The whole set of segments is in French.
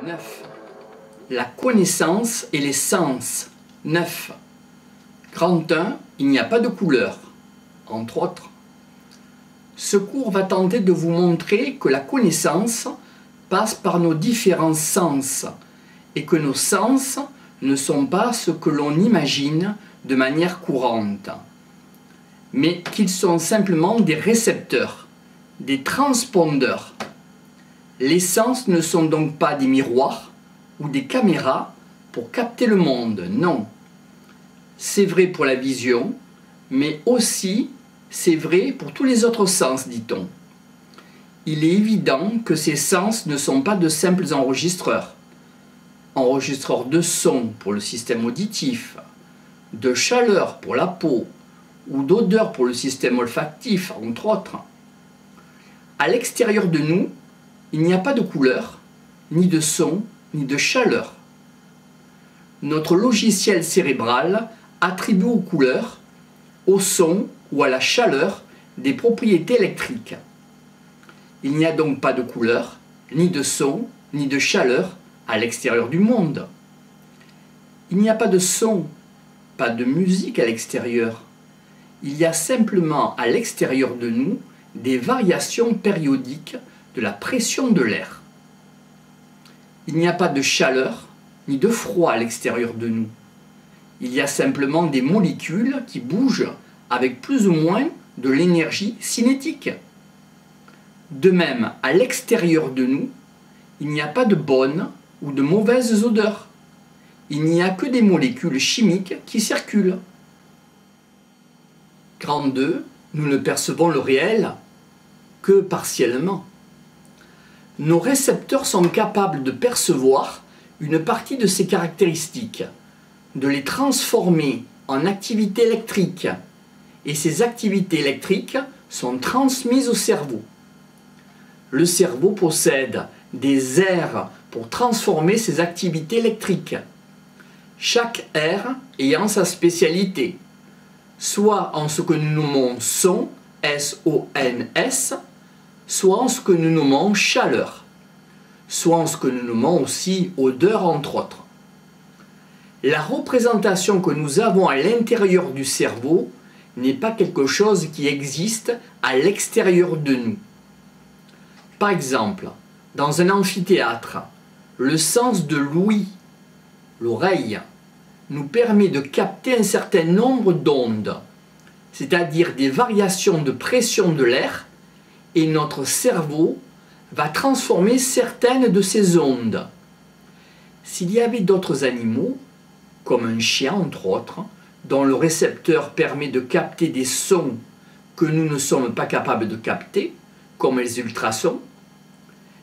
9. La connaissance et les sens. 9. Grand 1. Il n'y a pas de couleur, entre autres. Ce cours va tenter de vous montrer que la connaissance passe par nos différents sens et que nos sens ne sont pas ce que l'on imagine de manière courante, mais qu'ils sont simplement des récepteurs, des transpondeurs. Les sens ne sont donc pas des miroirs ou des caméras pour capter le monde, non. C'est vrai pour la vision, mais aussi c'est vrai pour tous les autres sens, dit-on. Il est évident que ces sens ne sont pas de simples enregistreurs. Enregistreurs de son pour le système auditif, de chaleur pour la peau, ou d'odeur pour le système olfactif, entre autres. À l'extérieur de nous, il n'y a pas de couleur, ni de son, ni de chaleur. Notre logiciel cérébral attribue aux couleurs, au son ou à la chaleur des propriétés électriques. Il n'y a donc pas de couleur, ni de son, ni de chaleur à l'extérieur du monde. Il n'y a pas de son, pas de musique à l'extérieur. Il y a simplement à l'extérieur de nous des variations périodiques de la pression de l'air. Il n'y a pas de chaleur ni de froid à l'extérieur de nous. Il y a simplement des molécules qui bougent avec plus ou moins de l'énergie cinétique. De même, à l'extérieur de nous, il n'y a pas de bonnes ou de mauvaises odeurs. Il n'y a que des molécules chimiques qui circulent. Grand 2, nous ne percevons le réel que partiellement. Nos récepteurs sont capables de percevoir une partie de ces caractéristiques, de les transformer en activités électriques, et ces activités électriques sont transmises au cerveau. Le cerveau possède des aires pour transformer ces activités électriques, chaque aire ayant sa spécialité, soit en ce que nous nommons son, S-O-N-S, soit en ce que nous nommons chaleur, soit en ce que nous nommons aussi odeur, entre autres. La représentation que nous avons à l'intérieur du cerveau n'est pas quelque chose qui existe à l'extérieur de nous. Par exemple, dans un amphithéâtre, le sens de l'ouïe, l'oreille, nous permet de capter un certain nombre d'ondes, c'est-à-dire des variations de pression de l'air, et notre cerveau va transformer certaines de ces ondes. S'il y avait d'autres animaux, comme un chien entre autres, dont le récepteur permet de capter des sons que nous ne sommes pas capables de capter, comme les ultrasons,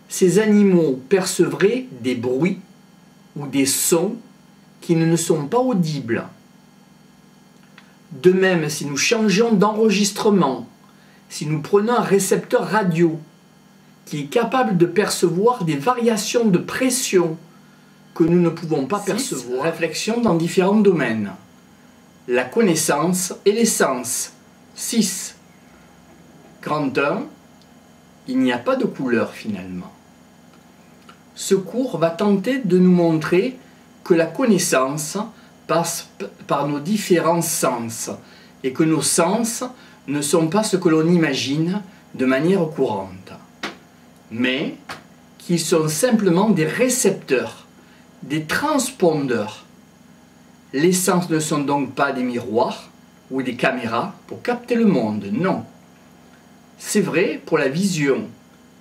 ces animaux percevraient des bruits ou des sons qui ne sont pas audibles. De même, si nous changeons d'enregistrement, si nous prenons un récepteur radio qui est capable de percevoir des variations de pression que nous ne pouvons pas percevoir. Réflexion dans différents domaines. La connaissance et les sens. 6. Grand 1. Il n'y a pas de couleur finalement. Ce cours va tenter de nous montrer que la connaissance passe par nos différents sens et que nos sens ne sont pas ce que l'on imagine de manière courante, mais qu'ils sont simplement des récepteurs, des transpondeurs. Les sens ne sont donc pas des miroirs ou des caméras pour capter le monde, non. C'est vrai pour la vision,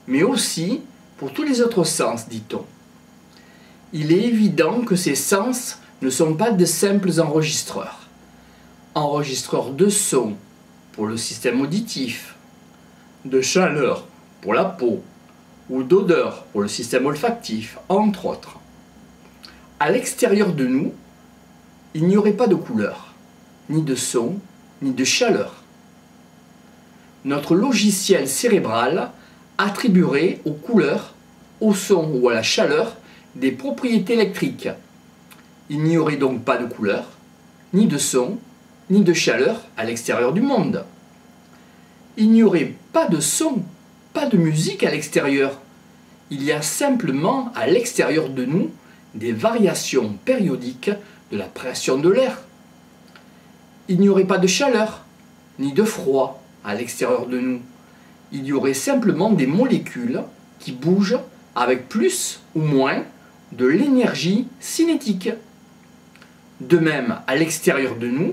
mais aussi pour tous les autres sens, dit-on. Il est évident que ces sens ne sont pas de simples enregistreurs. Enregistreurs de son pour le système auditif, de chaleur pour la peau, ou d'odeur pour le système olfactif, entre autres. À l'extérieur de nous, il n'y aurait pas de couleur, ni de son, ni de chaleur. Notre logiciel cérébral attribuerait aux couleurs, au son ou à la chaleur des propriétés électriques. Il n'y aurait donc pas de couleur, ni de son, ni de chaleur à l'extérieur du monde. Il n'y aurait pas de son, pas de musique à l'extérieur, Il y a simplement à l'extérieur de nous des variations périodiques de la pression de l'air. Il n'y aurait pas de chaleur ni de froid à l'extérieur de nous. Il y aurait simplement des molécules qui bougent avec plus ou moins de l'énergie cinétique. De même, à l'extérieur de nous,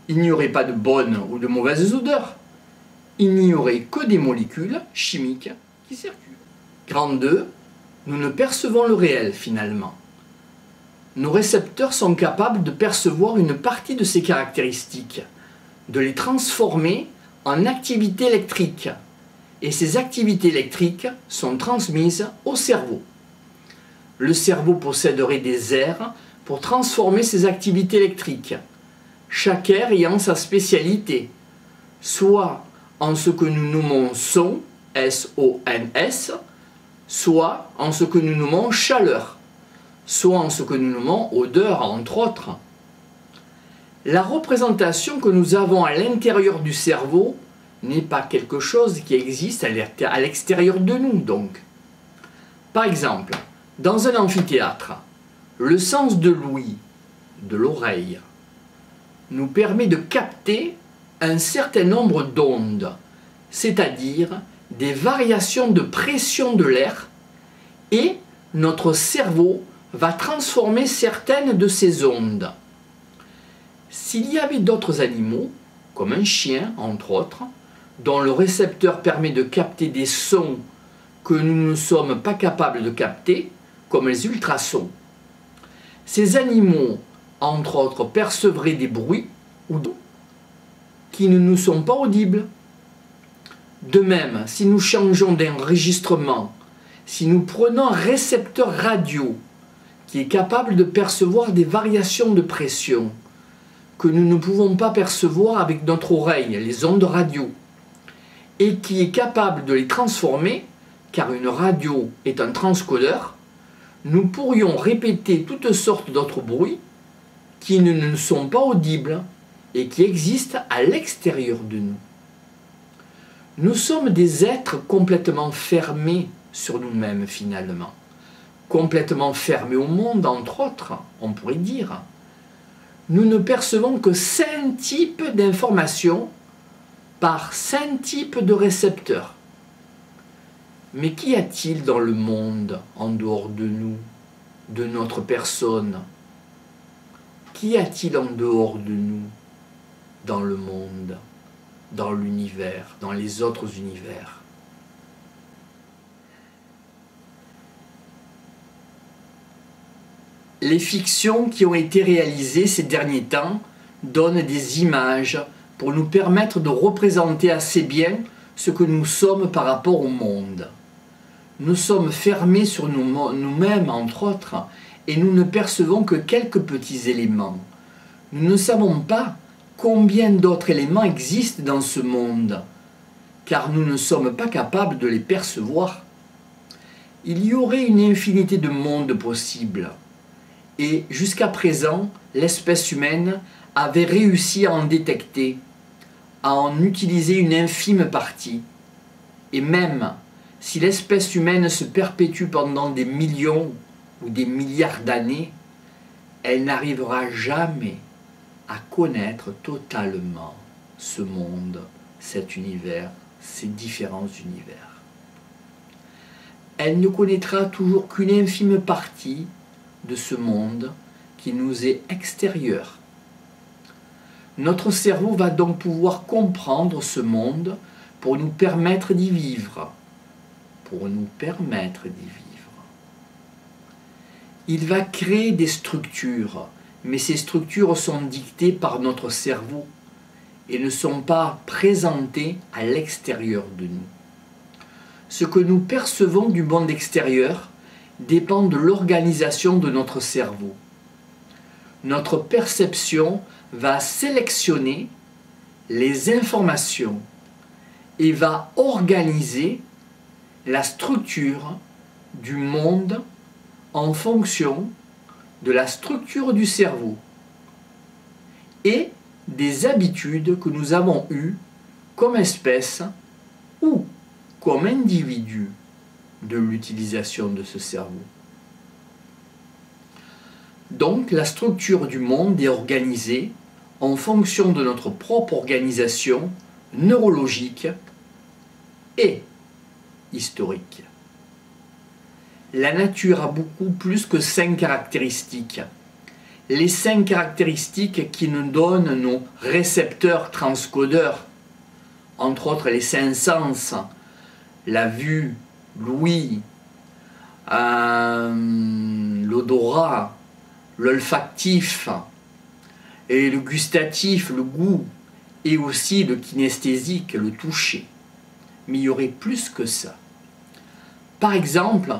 il n'y aurait pas de bonnes ou de mauvaises odeurs. Il n'y aurait que des molécules chimiques qui circulent. Grand 2, nous ne percevons le réel finalement. Nos récepteurs sont capables de percevoir une partie de ces caractéristiques, de les transformer en activités électriques. Et ces activités électriques sont transmises au cerveau. Le cerveau posséderait des aires pour transformer ces activités électriques, chaque aire ayant sa spécialité, soit en ce que nous nommons son, S-O-N-S, soit en ce que nous nommons chaleur, soit en ce que nous nommons odeur, entre autres. La représentation que nous avons à l'intérieur du cerveau n'est pas quelque chose qui existe à l'extérieur de nous, donc. Par exemple, dans un amphithéâtre, le sens de l'ouïe, de l'oreille, nous permet de capter un certain nombre d'ondes, c'est-à-dire des variations de pression de l'air, et notre cerveau va transformer certaines de ces ondes. S'il y avait d'autres animaux, comme un chien entre autres, dont le récepteur permet de capter des sons que nous ne sommes pas capables de capter, comme les ultrasons, ces animaux, entre autres, percevraient des bruits ou d'autres qui ne nous sont pas audibles. De même, si nous changeons d'enregistrement, si nous prenons un récepteur radio qui est capable de percevoir des variations de pression que nous ne pouvons pas percevoir avec notre oreille, les ondes radio, et qui est capable de les transformer, car une radio est un transcodeur, nous pourrions répéter toutes sortes d'autres bruits qui ne nous sont pas audibles et qui existent à l'extérieur de nous. Nous sommes des êtres complètement fermés sur nous-mêmes finalement, complètement fermés au monde entre autres, on pourrait dire. Nous ne percevons que 5 types d'informations par 5 types de récepteurs. Mais qu'y a-t-il dans le monde en dehors de nous, de notre personne? Qu'y a-t-il en dehors de nous, dans le monde, dans l'univers, dans les autres univers? Les fictions qui ont été réalisées ces derniers temps donnent des images pour nous permettre de représenter assez bien ce que nous sommes par rapport au monde. Nous sommes fermés sur nous-mêmes, entre autres, et nous ne percevons que quelques petits éléments. Nous ne savons pas combien d'autres éléments existent dans ce monde, car nous ne sommes pas capables de les percevoir. Il y aurait une infinité de mondes possibles, et jusqu'à présent, l'espèce humaine avait réussi à en détecter, à en utiliser une infime partie. Et même si l'espèce humaine se perpétue pendant des millions ou des milliards d'années, elle n'arrivera jamais à connaître totalement ce monde, cet univers, ces différents univers. Elle ne connaîtra toujours qu'une infime partie de ce monde qui nous est extérieur. Notre cerveau va donc pouvoir comprendre ce monde pour nous permettre d'y vivre. Il va créer des structures, mais ces structures sont dictées par notre cerveau et ne sont pas présentées à l'extérieur de nous. Ce que nous percevons du monde extérieur dépend de l'organisation de notre cerveau. Notre perception va sélectionner les informations et va organiser la structure du monde en fonction de la structure du cerveau et des habitudes que nous avons eues comme espèce ou comme individu. de l'utilisation de ce cerveau. Donc la structure du monde est organisée en fonction de notre propre organisation neurologique et historique. La nature a beaucoup plus que 5 caractéristiques. Les 5 caractéristiques qui nous donnent nos récepteurs transcodeurs, entre autres les 5 sens, la vue, l'ouïe, l'odorat, l'olfactif, et le gustatif, le goût, et aussi le kinesthésique, le toucher. Mais il y aurait plus que ça. Par exemple,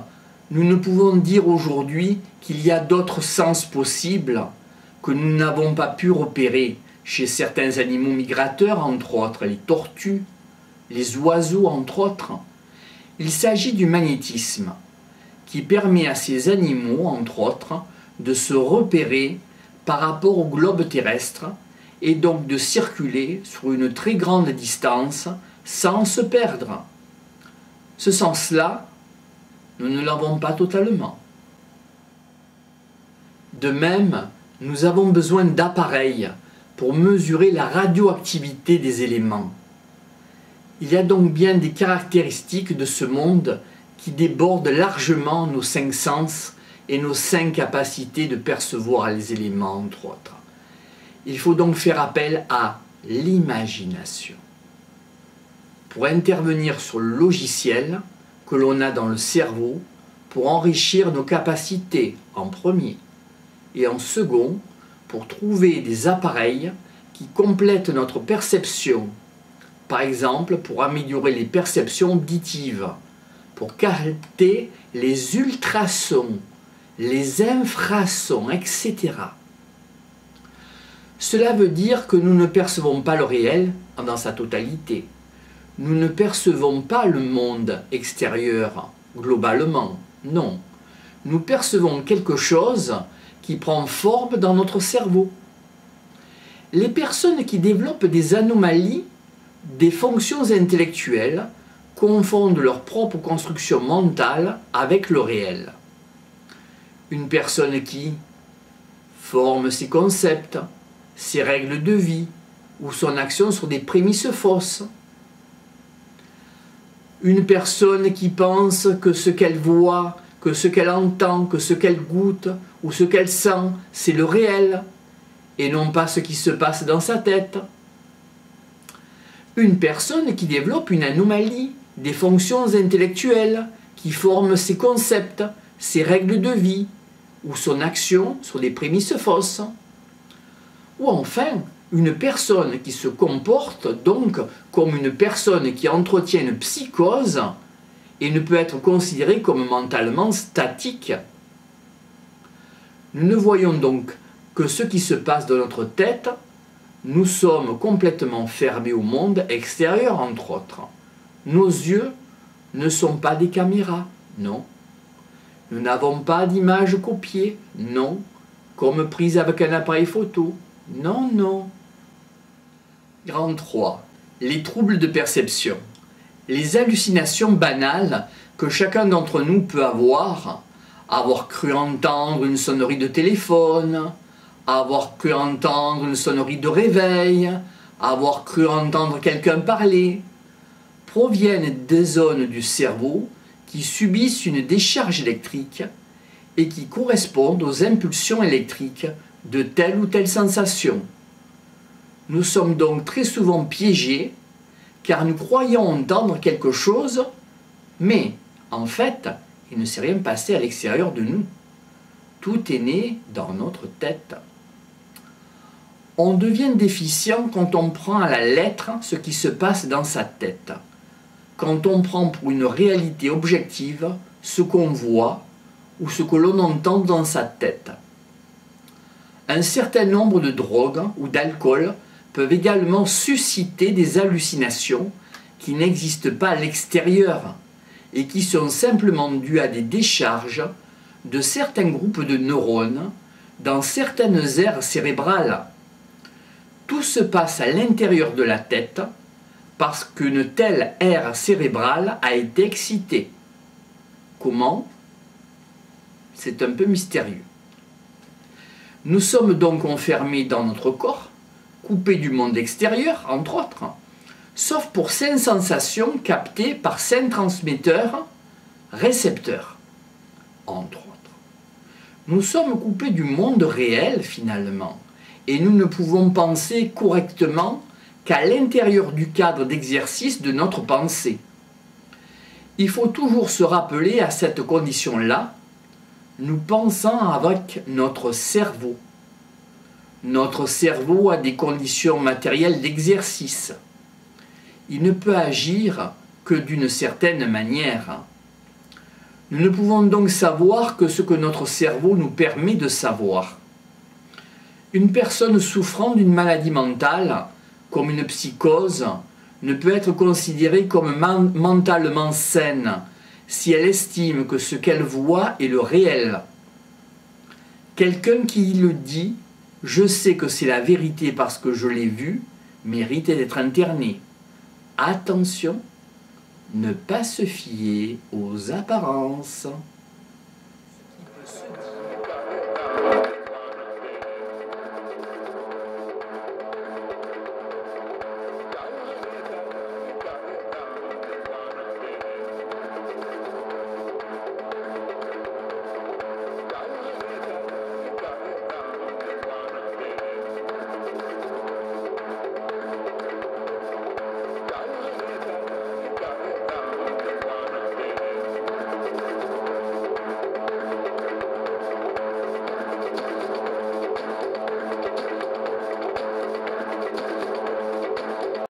nous ne pouvons dire aujourd'hui qu'il y a d'autres sens possibles que nous n'avons pas pu repérer chez certains animaux migrateurs, entre autres les tortues, les oiseaux, entre autres. Il s'agit du magnétisme, qui permet à ces animaux, entre autres, de se repérer par rapport au globe terrestre et donc de circuler sur une très grande distance sans se perdre. Ce sens-là, nous ne l'avons pas totalement. De même, nous avons besoin d'appareils pour mesurer la radioactivité des éléments. Il y a donc bien des caractéristiques de ce monde qui débordent largement nos 5 sens et nos 5 capacités de percevoir les éléments, entre autres. Il faut donc faire appel à l'imagination pour intervenir sur le logiciel que l'on a dans le cerveau pour enrichir nos capacités en premier et en second pour trouver des appareils qui complètent notre perception, par exemple pour améliorer les perceptions auditives, pour capter les ultrasons, les infrasons, etc. Cela veut dire que nous ne percevons pas le réel dans sa totalité. Nous ne percevons pas le monde extérieur globalement, non. Nous percevons quelque chose qui prend forme dans notre cerveau. Les personnes qui développent des anomalies, des fonctions intellectuelles, confondent leur propre construction mentale avec le réel. Une personne qui forme ses concepts, ses règles de vie ou son action sur des prémices fausses. Une personne qui pense que ce qu'elle voit, que ce qu'elle entend, que ce qu'elle goûte ou ce qu'elle sent, c'est le réel et non pas ce qui se passe dans sa tête. Une personne qui développe une anomalie, des fonctions intellectuelles, qui forme ses concepts, ses règles de vie ou son action sur des prémices fausses. Ou enfin, une personne qui se comporte donc comme une personne qui entretient une psychose et ne peut être considérée comme mentalement statique. Nous ne voyons donc que ce qui se passe dans notre tête. Nous sommes complètement fermés au monde extérieur, entre autres. Nos yeux ne sont pas des caméras, non. Nous n'avons pas d'images copiées, non, comme prises avec un appareil photo. Non, non. Grand 3. Les troubles de perception. Les hallucinations banales que chacun d'entre nous peut avoir cru entendre une sonnerie de téléphone, avoir cru entendre une sonnerie de réveil, avoir cru entendre quelqu'un parler, proviennent des zones du cerveau qui subissent une décharge électrique et qui correspondent aux impulsions électriques de telle ou telle sensation. Nous sommes donc très souvent piégés car nous croyons entendre quelque chose, mais en fait, il ne s'est rien passé à l'extérieur de nous. Tout est né dans notre tête. On devient déficient quand on prend à la lettre ce qui se passe dans sa tête, quand on prend pour une réalité objective ce qu'on voit ou ce que l'on entend dans sa tête. Un certain nombre de drogues ou d'alcool peuvent également susciter des hallucinations qui n'existent pas à l'extérieur et qui sont simplement dues à des décharges de certains groupes de neurones dans certaines aires cérébrales. Tout se passe à l'intérieur de la tête parce qu'une telle aire cérébrale a été excitée. Comment? C'est un peu mystérieux. Nous sommes donc enfermés dans notre corps, coupés du monde extérieur, entre autres, sauf pour 5 sensations captées par 5 transmetteurs, récepteurs, entre autres. Nous sommes coupés du monde réel, finalement, et nous ne pouvons penser correctement qu'à l'intérieur du cadre d'exercice de notre pensée. Il faut toujours se rappeler à cette condition-là, nous pensons avec notre cerveau. Notre cerveau a des conditions matérielles d'exercice. Il ne peut agir que d'une certaine manière. Nous ne pouvons donc savoir que ce que notre cerveau nous permet de savoir. Une personne souffrant d'une maladie mentale, comme une psychose, ne peut être considérée comme mentalement saine si elle estime que ce qu'elle voit est le réel. Quelqu'un qui le dit « je sais que c'est la vérité parce que je l'ai vu » mérite d'être interné. Attention, ne pas se fier aux apparences. Ce qui peut se dire